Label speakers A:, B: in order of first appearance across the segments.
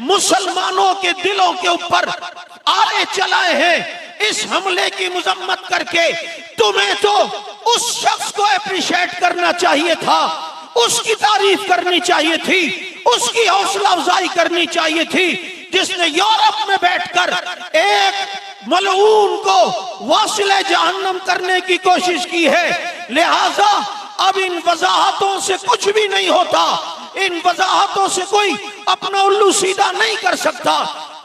A: मुसलमानों के दिलों के ऊपर आरे चलाए हैं। इस हमले की मजम्मत करके तुम्हें तो उस शख्स को अप्रिशिएट करना चाहिए था, उसकी तारीफ करनी चाहिए थी, उसकी हौसला अफजाई करनी चाहिए थी, जिसने यूरोप में बैठकर एक मलऊन को वासिले जहन्नम करने की कोशिश की है। लिहाजा अब इन वजाहतों से कुछ भी नहीं होता, इन वजाहतों से कोई अपना उल्लू सीधा नहीं कर सकता।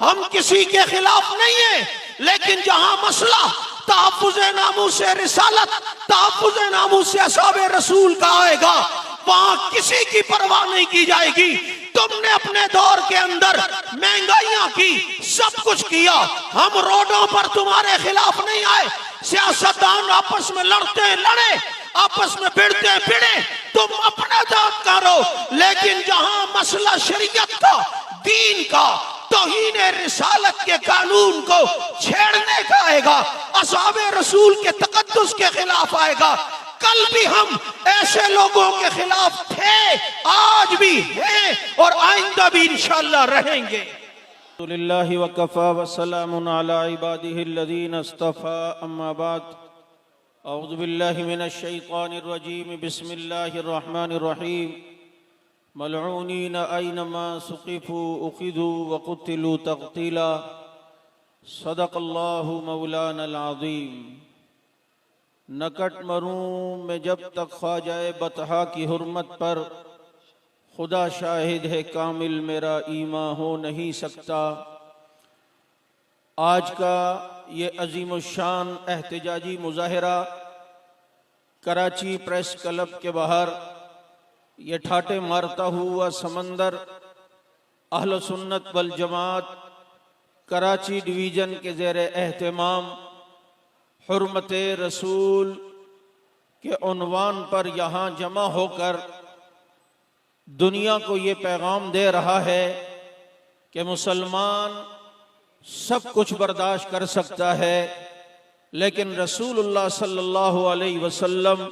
A: हम किसी के खिलाफ नहीं है, लेकिन जहां मसला तहफ्फुज़े नामूसे रिसालत, तहफ्फुज़े नामूसे असहाबे रसूल का आएगा, वहां किसी की परवाह नहीं की जाएगी। तुमने अपने दौर के अंदर महंगाइयां की, सब कुछ किया, हम रोडों पर तुम्हारे खिलाफ नहीं आए। सियासतदान आपस में लड़े, आपस में भिड़े, तुम अपना दांत करो, लेकिन जहां मसला शरीयत का, दीन का, तौहीन रिसालत के कानून को छेड़ने का आएगा, असहाबे रसूल के तकद्दुस के खिलाफ आएगा, कल भी हम ऐसे लोगों के खिलाफ थे, आज भी हैं और आइंदा भी इंशाअल्लाह रहेंगे।
B: अल्हम्दुलिल्लाहि व कफ़ा व सलामुन अला इबादिहिल्लज़ीना इस्तफ़ा, अम्मा बाद। औज़ु बिल्लाहि मिनश शैतानिर रजीम, बिस्मिल्लाहिर रहमानिर रहीम। मलऊनीन ऐनमा सुक़िफ़ू उख़िज़ू व क़ुतिलू तक़तीला। सदक़ल्लाहु मौलानल अज़ीम। नकट मरूं मैं जब तक ख्वाजाए बतहा की हुर्मत पर, खुदा शाहिद है कामिल मेरा ईमान हो नहीं सकता। आज का ये अजीमुशान एहतजाजी मुजाहिरा कराची प्रेस क्लब के बाहर, ये ठाटे मारता हुआ समंदर अहल सुन्नत वल जमात कराची डिवीज़न के ज़ेर एहतमाम हुर्मते रसूल के उन्वान पर यहाँ जमा होकर दुनिया को ये पैगाम दे रहा है कि मुसलमान सब कुछ बर्दाश्त कर सकता है, लेकिन रसूलुल्लाह सल्लल्लाहु अलैहि वसल्लम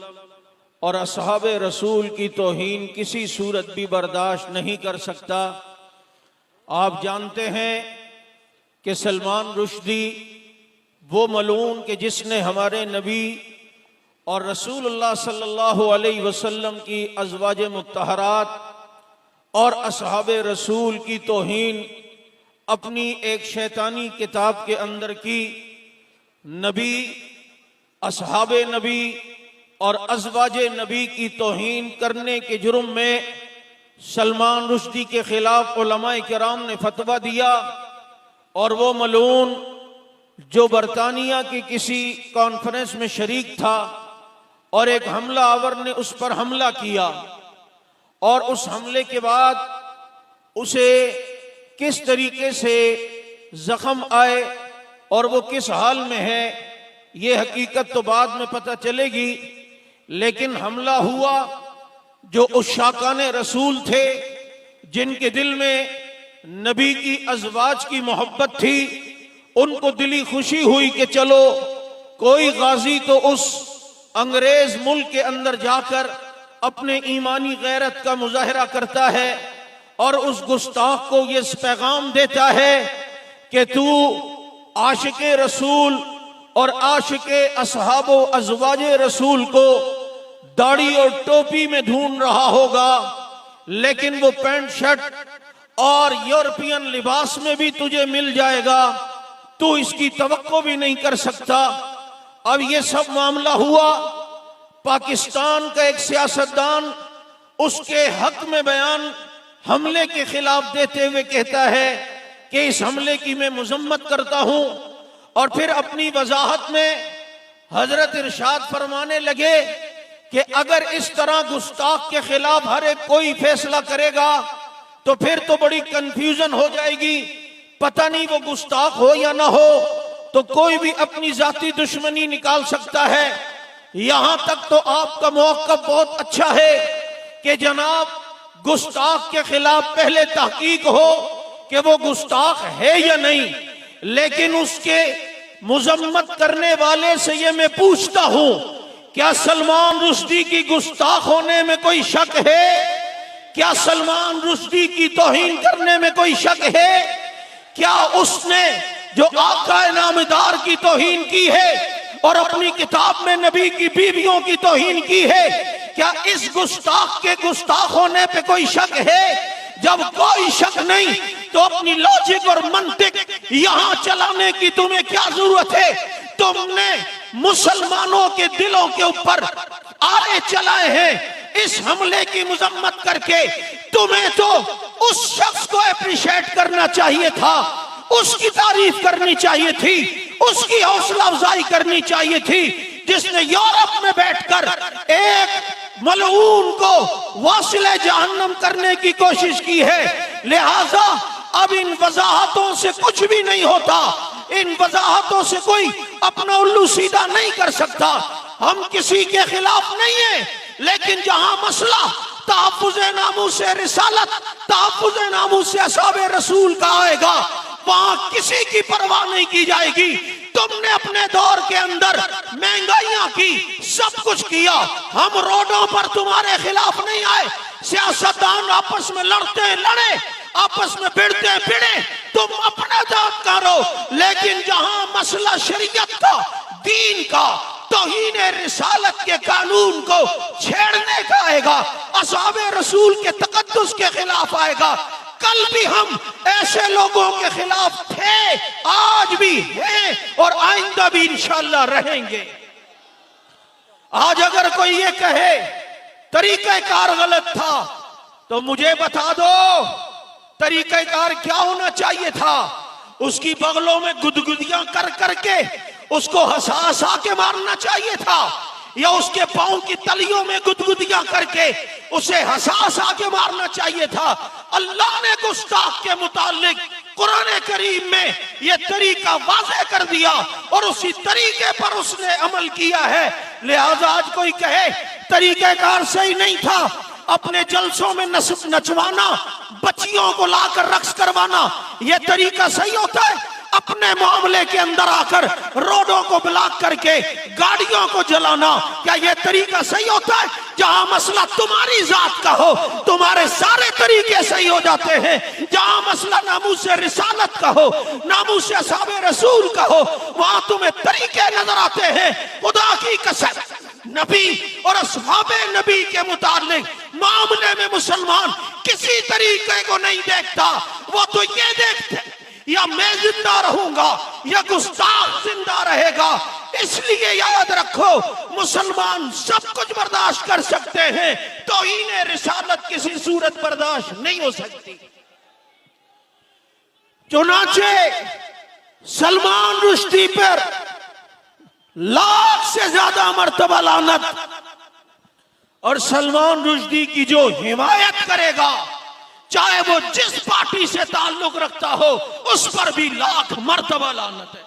B: और असहाबे रसूल की तौहीन किसी सूरत भी बर्दाश्त नहीं कर सकता। आप जानते हैं कि सलमान रुश्दी वो मलून के जिसने हमारे नबी और रसूलुल्लाह सल्लल्लाहु अलैहि वसल्लम की अज़वाजे मुत्तहरात और असहाबे रसूल की तौहीन अपनी एक शैतानी किताब के अंदर की। नबी, असहाबे नबी और अज़वाजे नबी की तौहीन करने के जुर्म में सलमान रुश्दी के खिलाफ उलमाए किराम ने फतवा दिया, और वो मलून जो बरतानिया की किसी कॉन्फ्रेंस में शरीक था और एक हमला आवर ने उस पर हमला किया, और उस हमले के बाद उसे किस तरीके से जख्म आए और वो किस हाल में है, ये हकीकत तो बाद में पता चलेगी। लेकिन हमला हुआ, जो उशाकाने रसूल थे, जिनके दिल में नबी की अज़वाज की मोहब्बत थी, उनको दिली खुशी हुई कि चलो कोई गाजी तो उस अंग्रेज मुल्क के अंदर जाकर अपने ईमानी गैरत का मुजाहिरा करता है और उस गुस्ताख को ये पैगाम देता है कि तू आशिके रसूल और आशिके असहाबो अज़वाजे रसूल को दाढ़ी और टोपी में ढूंढ रहा होगा, लेकिन वो पैंट शर्ट और यूरोपियन लिबास में भी तुझे मिल जाएगा, तू इसकी तवक्को भी नहीं कर सकता। अब ये सब मामला हुआ, पाकिस्तान का एक सियासतदान उसके हक में बयान हमले के खिलाफ देते हुए कहता है कि इस हमले की मैं मजम्मत करता हूं, और फिर अपनी वजाहत में हजरत इरशाद फरमाने लगे कि अगर इस तरह गुस्ताख के खिलाफ हर एक कोई फैसला करेगा तो फिर तो बड़ी कंफ्यूजन हो जाएगी, पता नहीं वो गुस्ताख हो या ना हो, तो कोई भी अपनी जाती दुश्मनी निकाल सकता है। यहां तक तो आपका मौक़िफ़ बहुत अच्छा है कि जनाब गुस्ताख के खिलाफ पहले तहकीक हो कि वो गुस्ताख है या नहीं, लेकिन उसके मुजम्मत करने वाले से ये मैं पूछता हूं, क्या सलमान रुश्दी की गुस्ताख होने में कोई शक है?
A: क्या सलमान रुश्दी की तौहीन करने में कोई शक है? क्या उसने जो आका नामदार की तौहीन की है और अपनी किताब में नबी की बीवियों की तौहीन की है, क्या इस गुस्ताख के गुस्ताख होने पे कोई शक है? जब कोई शक नहीं तो अपनी लॉजिक और मंतिक यहां चलाने की तुम्हें क्या जरूरत है? तुमने मुसलमानों के दिलों के ऊपर आरे चलाए हैं इस हमले की मजम्मत करके। तुम्हें तो उस शख्स को अप्रिशिएट करना चाहिए था, उसकी तारीफ करनी चाहिए थी, उसकी हौसला अफजाई करनी चाहिए थी, जिसने यूरोप में बैठकर एक मलऊन को वासिले जहन्नम करने की कोशिश की है। लिहाजा अब इन वजाहतों से कुछ भी नहीं होता, इन वजाहतों से कोई अपना उल्लू सीधा नहीं कर सकता। हम किसी के खिलाफ नहीं है, लेकिन जहां मसला तहफ्फुज़ नामूस रिसालत, तहफ्फुज़ नामूस असहाबे रसूल का आएगा, वहां किसी की परवाह नहीं की जाएगी। तुमने अपने दौर के अंदर महंगाइयां की, सब कुछ किया, हम रोडों पर तुम्हारे खिलाफ नहीं आए। सियासतदान आपस में लड़ते लड़े, आपस में भिड़ते भिड़े, तुम अपना दांत करो। लेकिन जहां मसला शरीयत का, दीन का, तौहीन रिसालत के कानून को छेड़ने का आएगा, असहाबे रसूल के तकद्दुस के खिलाफ आएगा। कल भी हम ऐसे लोगों के खिलाफ थे, आज भी हैं और आइंदा भी इंशाअल्लाह रहेंगे। आज अगर कोई ये कहे तरीक़ाकार गलत था तो मुझे बता दो तरीक़ाकार क्या होना चाहिए था। उसकी बगलों में गुदगुदियां कर करके उसको हंसा हंसा के मारना चाहिए था, या उसके पांव की तलियों में गुदगुदियां करके उसे हंसा हंसा के मारना चाहिए था। अल्लाह ने गुस्ताख के मुतालिक कुरान करीम में यह तरीका वाज़ेह कर दिया और उसी तरीके पर उसने अमल किया है। लिहाजा आज कोई कहे तरीक़ाकार सही नहीं था, अपने जलसों में नचवाना, बच्चियों को लाकर रक्स करवाना, यह तरीका सही होता है? अपने मामले के अंदर आकर रोडों को ब्लॉक करके गाड़ियों को जलाना, क्या यह तरीका सही होता है? जहां मसला तुम्हारी जात का हो, तुम्हारे सारे तरीके सही हो जाते हैं। जहां मसला नामूस रिसालत का हो, नामूस असहाबे रसूल का हो, वहां तुम्हें तरीके नजर आते हैं। खुदा की कसम, नबी और असहाबे नबी के मुतालिक मामले में मुसलमान किसी तरीके को नहीं देखता। वो तो ये देखते या मैं जिंदा रहूंगा या गुस्ताख जिंदा रहेगा। इसलिए याद रखो, मुसलमान सब कुछ बर्दाश्त कर सकते हैं, तौहीन रिसालत किसी सूरत बर्दाश्त नहीं हो सकती। चुनाचे सलमान रुश्दी पर लाख से ज्यादा मर्तबा लानत, और सलमान रुश्दी की जो हिमायत करेगा, चाहे वो जिस पार्टी से ताल्लुक रखता हो, उस पर भी लाख मर्तबा लानत है।